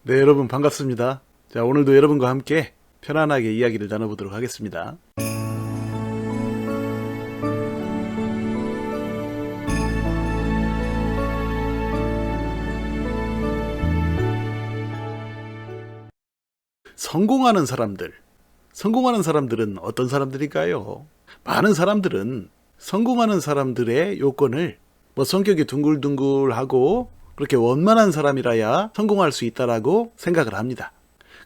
네, 여러분 반갑습니다. 자, 오늘도 여러분과 함께 편안하게 이야기를 나눠보도록 하겠습니다. 성공하는 사람들은 어떤 사람들일까요? 많은 사람들은 성공하는 사람들의 요건을 성격이 둥글둥글하고 그렇게 원만한 사람이라야 성공할 수 있다라고 생각을 합니다.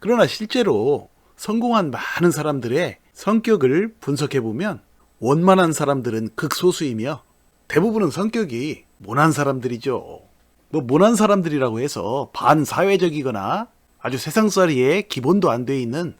그러나 실제로 성공한 많은 사람들의 성격을 분석해보면 원만한 사람들은 극소수이며 대부분은 성격이 모난 사람들이죠. 모난 사람들이라고 해서 반사회적이거나 아주 세상살이에 기본도 안 돼 있는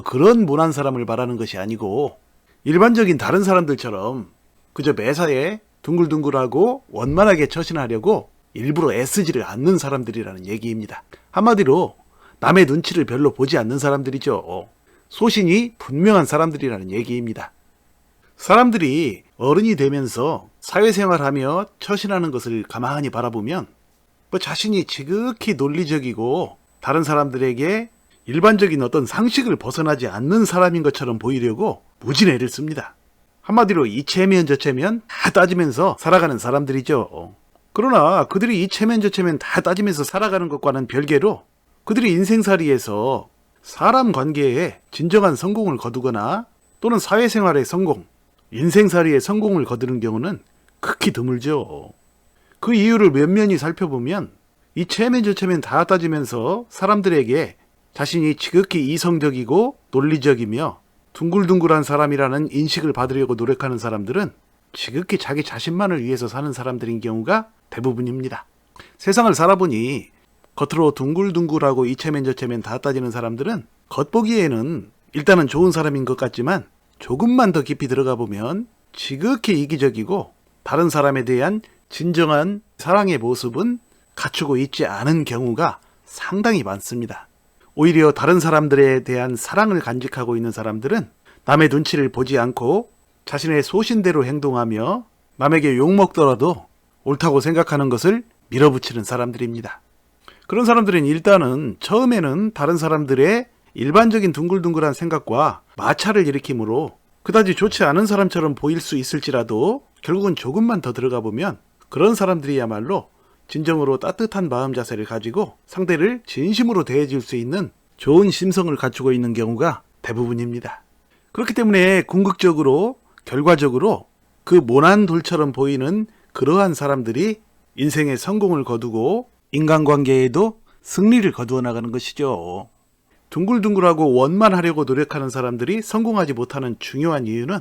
그런 모난 사람을 말하는 것이 아니고 일반적인 다른 사람들처럼 그저 매사에 둥글둥글하고 원만하게 처신하려고 일부러 애쓰지를 않는 사람들이라는 얘기입니다. 한마디로 남의 눈치를 별로 보지 않는 사람들이죠. 소신이 분명한 사람들이라는 얘기입니다. 사람들이 어른이 되면서 사회생활하며 처신하는 것을 가만히 바라보면 자신이 지극히 논리적이고 다른 사람들에게 일반적인 어떤 상식을 벗어나지 않는 사람인 것처럼 보이려고 무진 애를 씁니다. 한마디로 이체면 저체면 다 따지면서 살아가는 사람들이죠. 그러나 그들이 이체면 저체면 다 따지면서 살아가는 것과는 별개로 그들이 인생살이에서 사람 관계에 진정한 성공을 거두거나 또는 사회생활의 성공, 인생살이의 성공을 거두는 경우는 극히 드물죠. 그 이유를 면면히 살펴보면 이체면 저체면 다 따지면서 사람들에게 자신이 지극히 이성적이고 논리적이며 둥글둥글한 사람이라는 인식을 받으려고 노력하는 사람들은 지극히 자기 자신만을 위해서 사는 사람들인 경우가 대부분입니다. 세상을 살아보니 겉으로 둥글둥글하고 이체면 저체면 다 따지는 사람들은 겉보기에는 일단은 좋은 사람인 것 같지만 조금만 더 깊이 들어가 보면 지극히 이기적이고 다른 사람에 대한 진정한 사랑의 모습은 갖추고 있지 않은 경우가 상당히 많습니다. 오히려 다른 사람들에 대한 사랑을 간직하고 있는 사람들은 남의 눈치를 보지 않고 자신의 소신대로 행동하며 남에게 욕먹더라도 옳다고 생각하는 것을 밀어붙이는 사람들입니다. 그런 사람들은 일단은 처음에는 다른 사람들의 일반적인 둥글둥글한 생각과 마찰을 일으키므로 그다지 좋지 않은 사람처럼 보일 수 있을지라도 결국은 조금만 더 들어가 보면 그런 사람들이야말로 진정으로 따뜻한 마음 자세를 가지고 상대를 진심으로 대해줄 수 있는 좋은 심성을 갖추고 있는 경우가 대부분입니다. 그렇기 때문에 궁극적으로 결과적으로 그 모난 돌처럼 보이는 그러한 사람들이 인생의 성공을 거두고 인간관계에도 승리를 거두어 나가는 것이죠. 둥글둥글하고 원만하려고 노력하는 사람들이 성공하지 못하는 중요한 이유는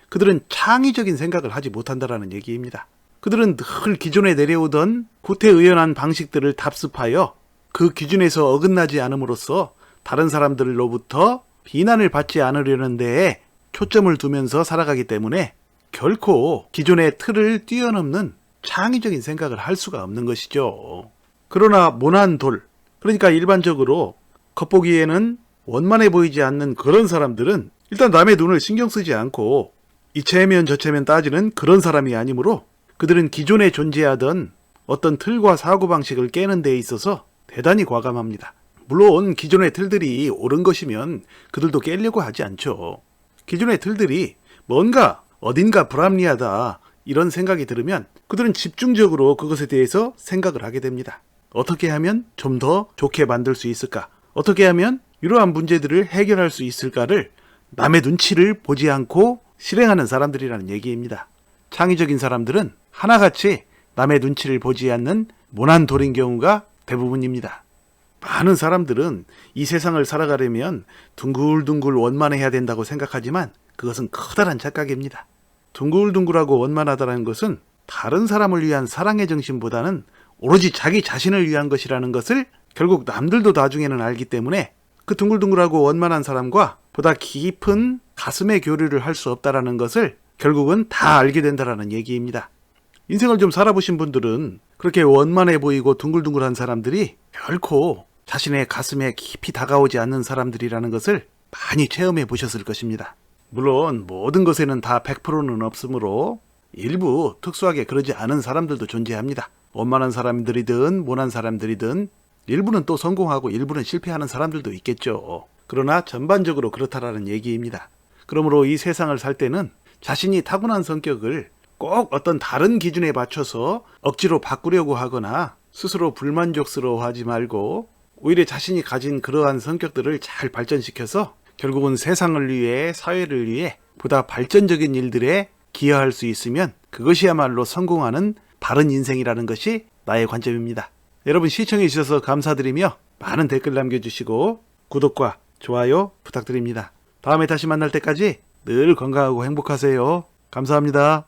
그들은 창의적인 생각을 하지 못한다는 얘기입니다. 그들은 늘 기존에 내려오던 구태의연한 방식들을 답습하여 그 기준에서 어긋나지 않음으로써 다른 사람들로부터 비난을 받지 않으려는 데에 초점을 두면서 살아가기 때문에 결코 기존의 틀을 뛰어넘는 창의적인 생각을 할 수가 없는 것이죠. 그러나 모난 돌, 그러니까 일반적으로 겉보기에는 원만해 보이지 않는 그런 사람들은 일단 남의 눈을 신경 쓰지 않고 이체면 저체면 따지는 그런 사람이 아니므로 그들은 기존에 존재하던 어떤 틀과 사고방식을 깨는 데 있어서 대단히 과감합니다. 물론 기존의 틀들이 옳은 것이면 그들도 깨려고 하지 않죠. 기존의 틀들이 뭔가 어딘가 불합리하다 이런 생각이 들으면 그들은 집중적으로 그것에 대해서 생각을 하게 됩니다. 어떻게 하면 좀 더 좋게 만들 수 있을까? 어떻게 하면 이러한 문제들을 해결할 수 있을까를 남의 눈치를 보지 않고 실행하는 사람들이라는 얘기입니다. 창의적인 사람들은 하나같이 남의 눈치를 보지 않는 모난 돌인 경우가 대부분입니다. 많은 사람들은 이 세상을 살아가려면 둥글둥글 원만해야 된다고 생각하지만 그것은 커다란 착각입니다. 둥글둥글하고 원만하다는 것은 다른 사람을 위한 사랑의 정신보다는 오로지 자기 자신을 위한 것이라는 것을 결국 남들도 나중에는 알기 때문에 그 둥글둥글하고 원만한 사람과 보다 깊은 가슴의 교류를 할 수 없다는 것을 결국은 다 알게 된다는 얘기입니다. 인생을 좀 살아보신 분들은 그렇게 원만해 보이고 둥글둥글한 사람들이 결코 자신의 가슴에 깊이 다가오지 않는 사람들이라는 것을 많이 체험해 보셨을 것입니다. 물론 모든 것에는 다 100%는 없으므로 일부 특수하게 그러지 않은 사람들도 존재합니다. 원만한 사람들이든 모난 사람들이든 일부는 또 성공하고 일부는 실패하는 사람들도 있겠죠. 그러나 전반적으로 그렇다라는 얘기입니다. 그러므로 이 세상을 살 때는 자신이 타고난 성격을 꼭 어떤 다른 기준에 맞춰서 억지로 바꾸려고 하거나 스스로 불만족스러워하지 말고 오히려 자신이 가진 그러한 성격들을 잘 발전시켜서 결국은 세상을 위해, 사회를 위해 보다 발전적인 일들에 기여할 수 있으면 그것이야말로 성공하는 바른 인생이라는 것이 나의 관점입니다. 여러분 시청해 주셔서 감사드리며 많은 댓글 남겨주시고 구독과 좋아요 부탁드립니다. 다음에 다시 만날 때까지 늘 건강하고 행복하세요. 감사합니다.